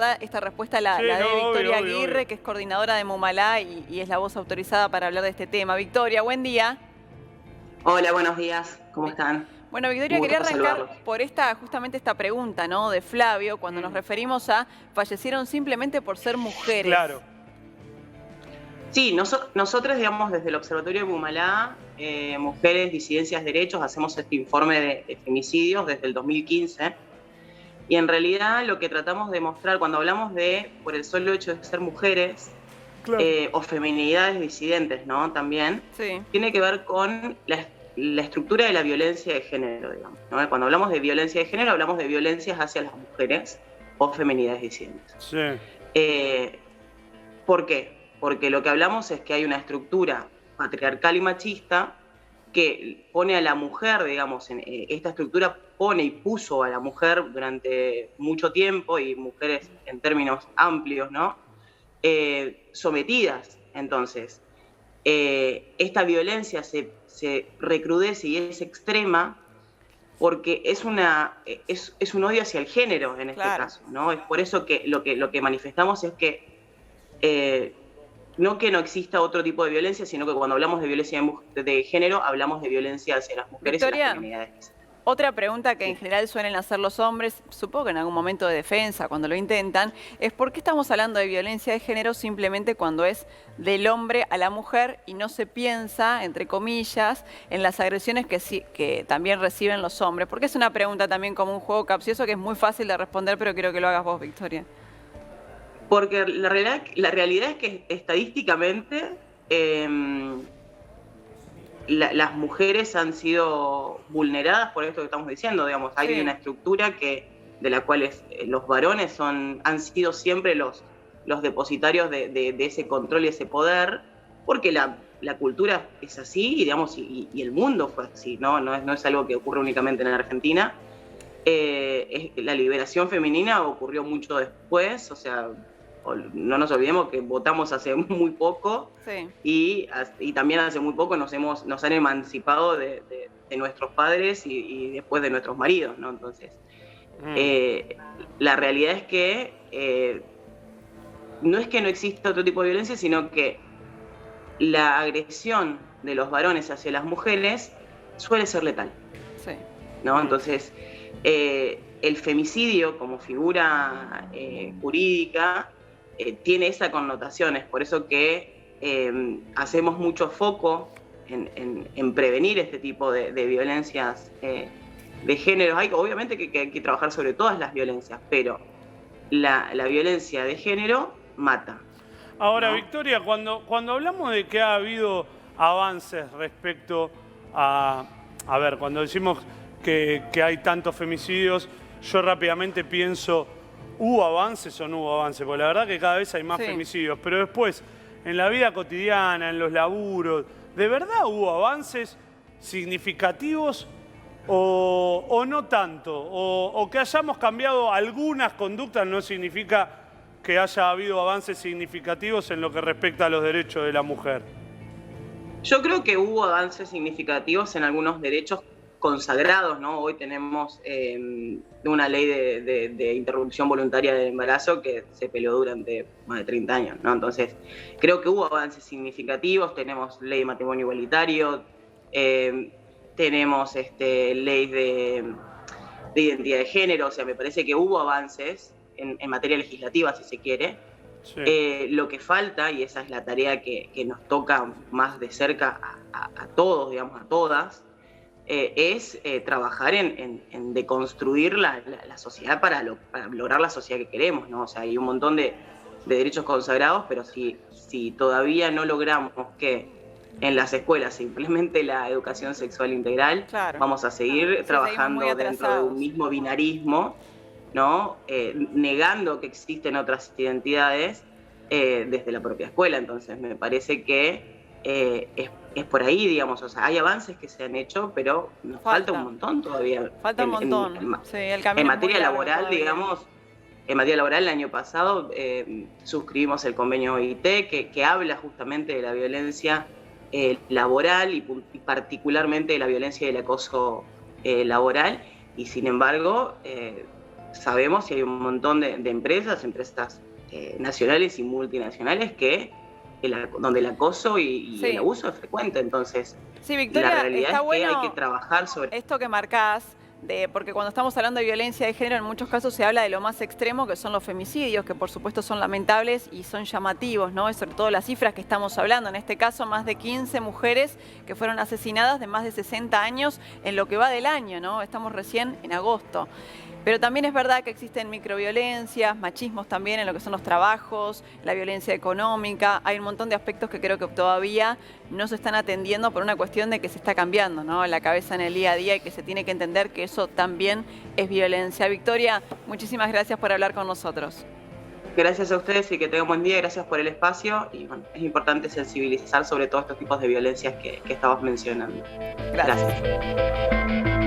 Esta respuesta la Sí, de no, Victoria obvio, Aguirre, obvio. que es coordinadora de Mumalá y es la voz autorizada para hablar de este tema. Victoria, buen día. Hola, buenos días, ¿cómo Vi- están? Bueno, Un Victoria, quería gusto arrancar saludarlos. por justamente esta pregunta, ¿no? De Flavio, cuando nos referimos a fallecieron simplemente por ser mujeres. Claro. Sí, nosotros, digamos, desde el Observatorio de Bumalá, Mujeres, Disidencias, Derechos, hacemos este informe de femicidios desde el 2015. Y en realidad lo que tratamos de mostrar cuando hablamos de, por el solo hecho de ser mujeres, Claro. o feminidades disidentes, ¿no? También, Sí. tiene que ver con la estructura de la violencia de género, digamos, ¿no? Cuando hablamos de violencia de género, hablamos de violencias hacia las mujeres o feminidades disidentes. Sí. ¿Por qué? Porque lo que hablamos es que hay una estructura patriarcal y machista que pone a la mujer, digamos, esta estructura pone y puso a la mujer durante mucho tiempo, y mujeres en términos amplios, ¿no? Sometidas. Entonces, esta violencia se recrudece y es extrema porque es un odio hacia el género en este caso, ¿no? Es por eso que lo que manifestamos es que no que no exista otro tipo de violencia, sino que cuando hablamos de violencia de género, hablamos de violencia hacia las mujeres y las feminidades. Otra pregunta que en Sí. general suelen hacer los hombres, supongo que en algún momento de defensa, cuando lo intentan, es ¿por qué estamos hablando de violencia de género simplemente cuando es del hombre a la mujer y no se piensa, entre comillas, en las agresiones que también reciben los hombres? Porque es una pregunta también como un juego capcioso que es muy fácil de responder, pero quiero que lo hagas vos, Victoria. Porque la realidad es que estadísticamente las mujeres han sido vulneradas por esto que estamos diciendo, digamos. Hay Sí. una estructura de la cual los varones han sido siempre los depositarios de ese control y ese poder, porque la cultura es así, digamos, y el mundo fue así, ¿no? No es algo que ocurre únicamente en Argentina. La liberación femenina ocurrió mucho después, o sea, no nos olvidemos que votamos hace muy poco. Sí. Y también hace muy poco nos han emancipado de nuestros padres y después de nuestros maridos, ¿no? Entonces, la realidad es que no es que no exista otro tipo de violencia, sino que la agresión de los varones hacia las mujeres suele ser letal, Sí. ¿no? Entonces, el femicidio como figura jurídica tiene esa connotación. Es por eso que hacemos mucho foco en prevenir este tipo de violencias de género. Obviamente que hay que trabajar sobre todas las violencias, pero la violencia de género mata. Ahora, ¿no? Victoria, cuando hablamos de que ha habido avances respecto a ver, cuando decimos que hay tantos femicidios, yo rápidamente pienso, ¿hubo avances o no hubo avances? Porque la verdad que cada vez hay más femicidios, pero después, en la vida cotidiana, en los laburos, ¿de verdad hubo avances significativos o no tanto? O que hayamos cambiado algunas conductas no significa que haya habido avances significativos en lo que respecta a los derechos de la mujer. Yo creo que hubo avances significativos en algunos derechos consagrados, ¿no? Hoy tenemos una ley de interrupción voluntaria del embarazo que se peleó durante más de 30 años, ¿no? Entonces, creo que hubo avances significativos. Tenemos ley de matrimonio igualitario, tenemos ley de identidad de género. O sea, me parece que hubo avances en materia legislativa, si se quiere. Sí. Lo que falta, y esa es la tarea que nos toca más de cerca a todos, digamos, a todas, es trabajar en deconstruir la sociedad para lograr la sociedad que queremos, ¿no? O sea, hay un montón de derechos consagrados, pero si todavía no logramos que en las escuelas se implemente la educación sexual integral, vamos a seguir trabajando dentro de un mismo binarismo, ¿no? Negando que existen otras identidades desde la propia escuela. Entonces me parece que es por ahí, digamos. O sea, hay avances que se han hecho, pero nos falta un montón todavía. Falta un montón. Sí, el camino en materia es muy largo laboral, todavía. digamos, en materia laboral el año pasado suscribimos el convenio OIT que habla justamente de la violencia laboral y particularmente de la violencia y el acoso laboral, y sin embargo sabemos y hay un montón de empresas nacionales y multinacionales donde el acoso y Sí. el abuso es frecuente. Entonces, Sí, Victoria, la realidad está es que bueno hay que trabajar sobre... esto que marcás, porque cuando estamos hablando de violencia de género, en muchos casos se habla de lo más extremo, que son los femicidios, que por supuesto son lamentables y son llamativos, ¿no? Y sobre todo las cifras que estamos hablando. En este caso, más de 15 mujeres que fueron asesinadas de más de 60 años en lo que va del año, ¿no? Estamos recién en agosto. Pero también es verdad que existen microviolencias, machismos también en lo que son los trabajos, la violencia económica. Hay un montón de aspectos que creo que todavía no se están atendiendo por una cuestión de que se está cambiando, ¿no? La cabeza en el día a día y que se tiene que entender que eso también es violencia. Victoria, muchísimas gracias por hablar con nosotros. Gracias a ustedes y que tengan buen día, gracias por el espacio. Y bueno, es importante sensibilizar sobre todos estos tipos de violencias que estabas mencionando. Gracias.